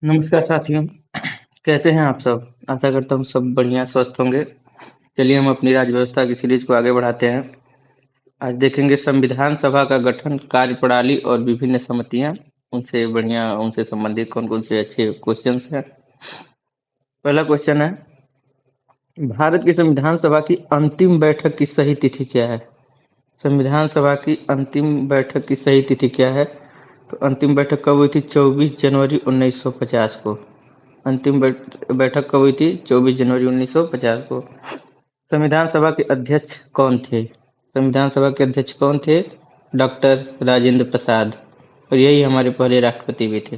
नमस्कार साथियों। कैसे हैं आप सब? आशा करता हूँ सब बढ़िया स्वस्थ होंगे। चलिए हम अपनी राज्य व्यवस्था की सीरीज को आगे बढ़ाते हैं। आज देखेंगे संविधान सभा का गठन, कार्यप्रणाली और विभिन्न समितियां। उनसे बढ़िया, उनसे संबंधित कौन कौन से अच्छे क्वेश्चंस हैं। पहला क्वेश्चन है, भारत की संविधान सभा की अंतिम बैठक की सही तिथि क्या है? संविधान सभा की अंतिम बैठक की सही तिथि क्या है? तो अंतिम बैठक कब हुई थी? 24 जनवरी 1950 को। अंतिम बैठक कब हुई थी? 24 जनवरी 1950 को। संविधान सभा के अध्यक्ष कौन थे? संविधान सभा के अध्यक्ष कौन थे? डॉक्टर राजेंद्र प्रसाद। और यही हमारे पहले राष्ट्रपति भी थे।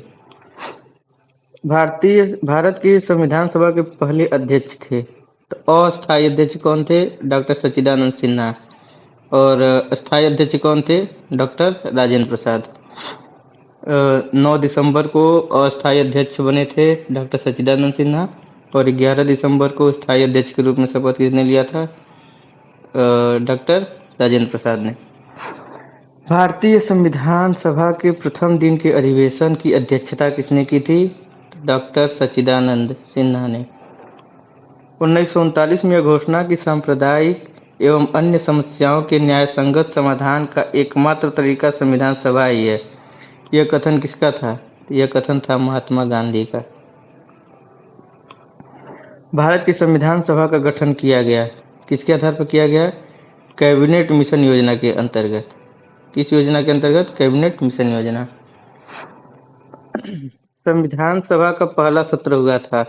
भारत की संविधान सभा के पहले अध्यक्ष थे, तो अस्थायी अध्यक्ष कौन थे? डॉक्टर सच्चिदानंद सिन्हा। और स्थायी अध्यक्ष कौन थे? डॉक्टर राजेंद्र प्रसाद। 9 दिसंबर को अस्थायी अध्यक्ष बने थे डॉक्टर सच्चिदानंद सिन्हा। और 11 दिसंबर को स्थायी अध्यक्ष के रूप में शपथ किसने लिया था? डॉक्टर राजेंद्र प्रसाद ने। भारतीय संविधान सभा के प्रथम दिन के अधिवेशन की अध्यक्षता किसने की थी? डॉक्टर सच्चिदानंद सिन्हा ने। 1939 में यह घोषणा की सांप्रदायिक एवं अन्य समस्याओं के न्यायसंगत समाधान का एकमात्र तरीका संविधान सभा ही है। यह कथन किसका था? यह कथन था महात्मा गांधी का। भारत की संविधान सभा का गठन किया गया, किसके आधार पर किया गया? कैबिनेट मिशन योजना के अंतर्गत। किस योजना के अंतर्गत? कैबिनेट मिशन योजना। संविधान सभा का पहला सत्र हुआ था,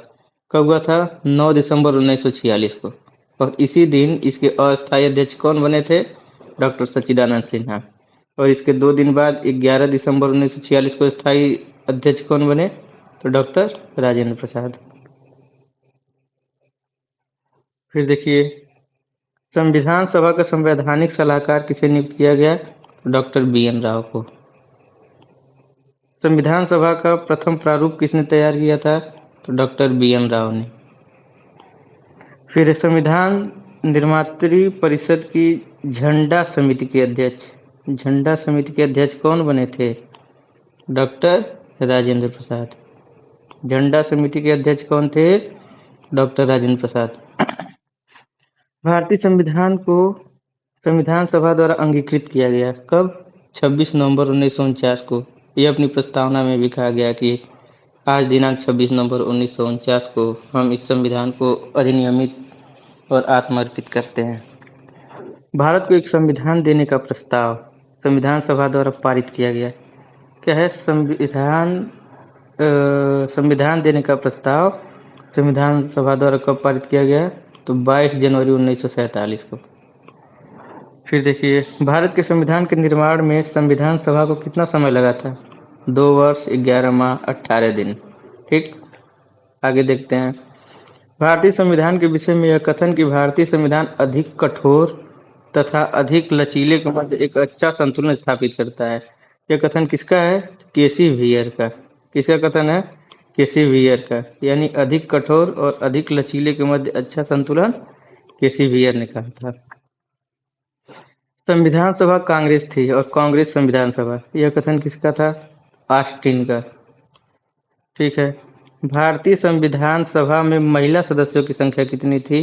कब हुआ था? 9 दिसंबर 1946 को। और इसी दिन इसके अस्थायी अध्यक्ष कौन बने थे? डॉक्टर सच्चिदानंद सिन्हा। और इसके 2 दिन बाद 11 दिसंबर 1946 को स्थायी अध्यक्ष कौन बने? तो डॉक्टर राजेंद्र प्रसाद। फिर देखिए, संविधान सभा का संवैधानिक सलाहकार किसे नियुक्त किया गया? Doctor BN. राव को। संविधान सभा का प्रथम प्रारूप किसने तैयार किया था? तो डॉक्टर बी.एन. राव ने। फिर संविधान निर्मात्री परिषद की झंडा समिति के अध्यक्ष, झंडा समिति के अध्यक्ष कौन बने थे? डॉक्टर राजेंद्र प्रसाद। झंडा समिति के अध्यक्ष कौन थे? डॉक्टर राजेंद्र प्रसाद। भारतीय संविधान को संविधान सभा द्वारा अंगीकृत किया गया, कब? 26 नवंबर 1949 को। यह अपनी प्रस्तावना में भी कहा गया कि आज दिनांक 26 नवंबर 1949 को हम इस संविधान को अधिनियमित और आत्मार्पित करते हैं। भारत को एक संविधान देने का प्रस्ताव संविधान सभा द्वारा पारित किया गया। क्या है? संविधान देने का प्रस्ताव संविधान सभा द्वारा कब पारित किया गया? तो 22 जनवरी 1947 को। फिर देखिए, भारत के संविधान के निर्माण में संविधान सभा को कितना समय लगा था? 2 वर्ष 11 माह 18 दिन। ठीक, आगे देखते हैं। भारतीय संविधान के विषय में यह कथन कि भारतीय संविधान अधिक कठोर तथा अधिक लचीले के मध्य एक अच्छा संतुलन स्थापित करता है। यह कथन किसका है? केसी वियर का। किसका कथन है? केसी वियर का। यानी अधिक कठोर और अधिक लचीले के मध्य अच्छा संतुलन केसी वियर ने कहा था। संविधान सभा कांग्रेस थी और कांग्रेस संविधान सभा, यह कथन किसका था? ऑस्टिन का। ठीक है। भारतीय संविधान सभा में महिला सदस्यों की संख्या कितनी थी?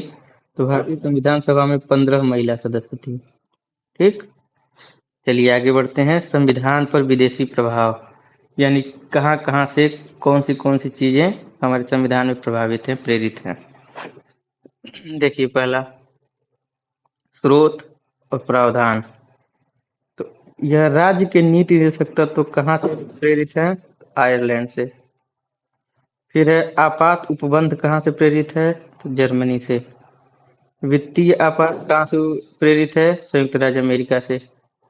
तो भारतीय संविधान सभा में 15 महिला सदस्य थी। ठीक, चलिए आगे बढ़ते हैं। संविधान पर विदेशी प्रभाव, यानी कहाँ कहाँ से कौन सी चीजें हमारे संविधान में प्रभावित हैं, प्रेरित हैं। देखिए, पहला स्रोत और प्रावधान। तो यह राज्य के नीति निर्देशक तत्व कहाँ से प्रेरित है? आयरलैंड से। फिर है आपात उपबंध, कहाँ से प्रेरित है? तो जर्मनी से। वित्तीय आपात कहाँ से प्रेरित है? संयुक्त राज्य अमेरिका से।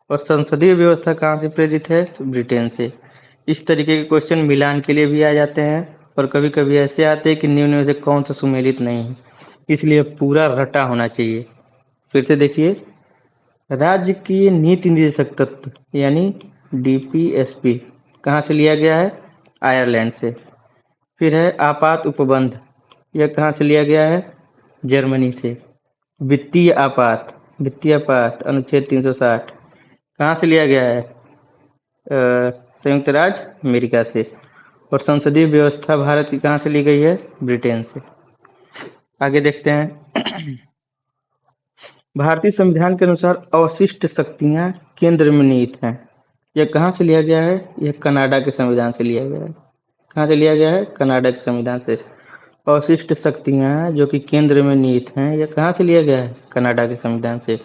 और संसदीय व्यवस्था कहाँ से प्रेरित है? तो ब्रिटेन से। इस तरीके के क्वेश्चन मिलान के लिए भी आ जाते हैं और कभी कभी ऐसे आते हैं कि निम्न में से कौन सा सुमेलित नहीं है, इसलिए पूरा रटा होना चाहिए। फिर से देखिए, राज्य की नीति निर्देशक तत्व यानी डीपीएसपी कहाँ से लिया गया है? आयरलैंड से। फिर है आपात उपबंध, यह कहाँ से लिया गया है? जर्मनी से। वित्तीय आपात, वित्तीय आपात अनुच्छेद 360 कहाँ से लिया गया है? संयुक्त राज्य अमेरिका से। और संसदीय व्यवस्था भारत की कहाँ से ली गई है? ब्रिटेन से। आगे देखते हैं। भारतीय संविधान के अनुसार अवशिष्ट शक्तियां केंद्र में निहित हैं। यह कहाँ से लिया गया है? यह कनाडा के संविधान से लिया गया है। कहाँ से लिया गया है? कनाडा के संविधान से। अवशिष्ट शक्तियां जो कि केंद्र में निहित हैं, यह कहाँ से लिया गया है? कनाडा के संविधान से।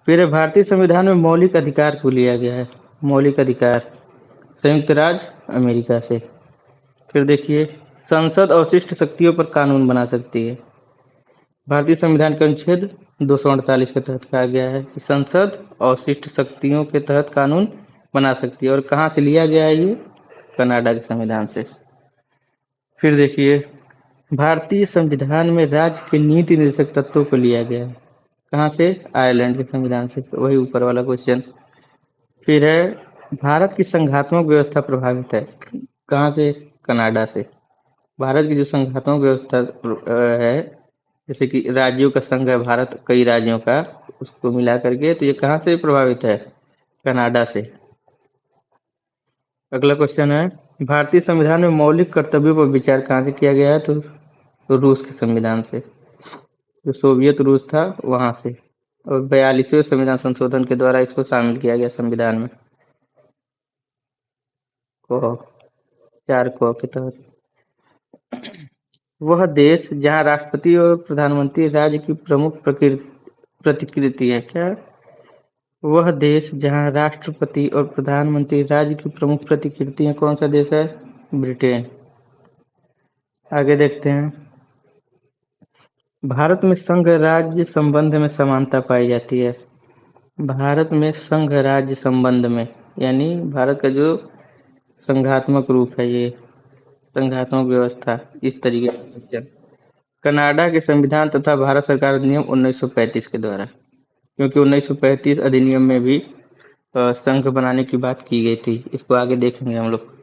फिर भारतीय संविधान में मौलिक अधिकार को लिया गया है। मौलिक अधिकार संयुक्त राज्य अमेरिका से। फिर देखिए, संसद अवशिष्ट शक्तियों पर कानून बना सकती है। भारतीय संविधान के अनुच्छेद 248 के तहत कहा गया है कि संसद अवशिष्ट शक्तियों के तहत कानून बना सकती है। और कहाँ से लिया गया है ये? कनाडा के संविधान से। फिर देखिए, भारतीय संविधान में राज्य के नीति निर्देशक तत्वों को लिया गया है। कहाँ से? आयरलैंड के संविधान से। वही ऊपर वाला क्वेश्चन। फिर है, भारत की संघात्मक व्यवस्था प्रभावित है। कहाँ से? कनाडा से। भारत की जो संघात्मक व्यवस्था है, जैसे कि राज्यों का संघ है भारत, कई राज्यों का, उसको मिला करके, तो ये कहाँ से प्रभावित है? कनाडा से। अगला क्वेश्चन है, भारतीय संविधान में मौलिक कर्तव्यों पर विचार कहाँ से किया गया है? तो रूस के संविधान से। जो सोवियत रूस था वहां से। और 42वें संविधान संशोधन के द्वारा इसको शामिल किया गया संविधान में। को 4 के तहत। वह देश जहाँ राष्ट्रपति और प्रधानमंत्री राज्य की प्रमुख प्रतिकृति है। क्या? वह देश जहाँ राष्ट्रपति और प्रधानमंत्री राज्य की प्रमुख प्रतिकृति है, कौन सा देश है? ब्रिटेन। आगे देखते हैं, भारत में संघ राज्य संबंध में समानता पाई जाती है। भारत में संघ राज्य संबंध में, यानी भारत का जो संघात्मक रूप है, ये संघात्मक व्यवस्था, इस तरीके से। कनाडा के संविधान तथा भारत सरकार अधिनियम 1935 के द्वारा, क्योंकि 1935 अधिनियम में भी संघ बनाने की बात की गई थी। इसको आगे देखेंगे हम लोग।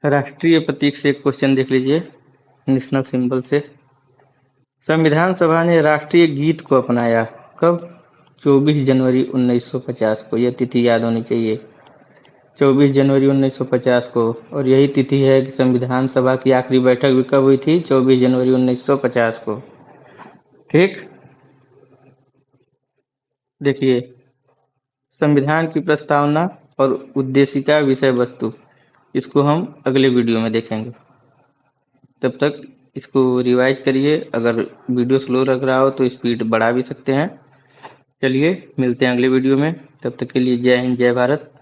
राष्ट्रीय प्रतीक से एक क्वेश्चन देख लीजिए, नेशनल सिंबल से। संविधान सभा ने राष्ट्रीय गीत को अपनाया कब? 24 जनवरी 1950 को। यह तिथि याद होनी चाहिए, 24 जनवरी 1950 को। और यही तिथि है कि संविधान सभा की आखिरी बैठक भी कब हुई थी? 24 जनवरी 1950 को। ठीक। देखिए, संविधान की प्रस्तावना और उद्देशिका विषय वस्तु, इसको हम अगले वीडियो में देखेंगे। तब तक इसको रिवाइज करिए। अगर वीडियो स्लो लग रहा हो तो स्पीड बढ़ा भी सकते हैं। चलिए मिलते हैं अगले वीडियो में। तब तक के लिए जय हिंद, जय भारत।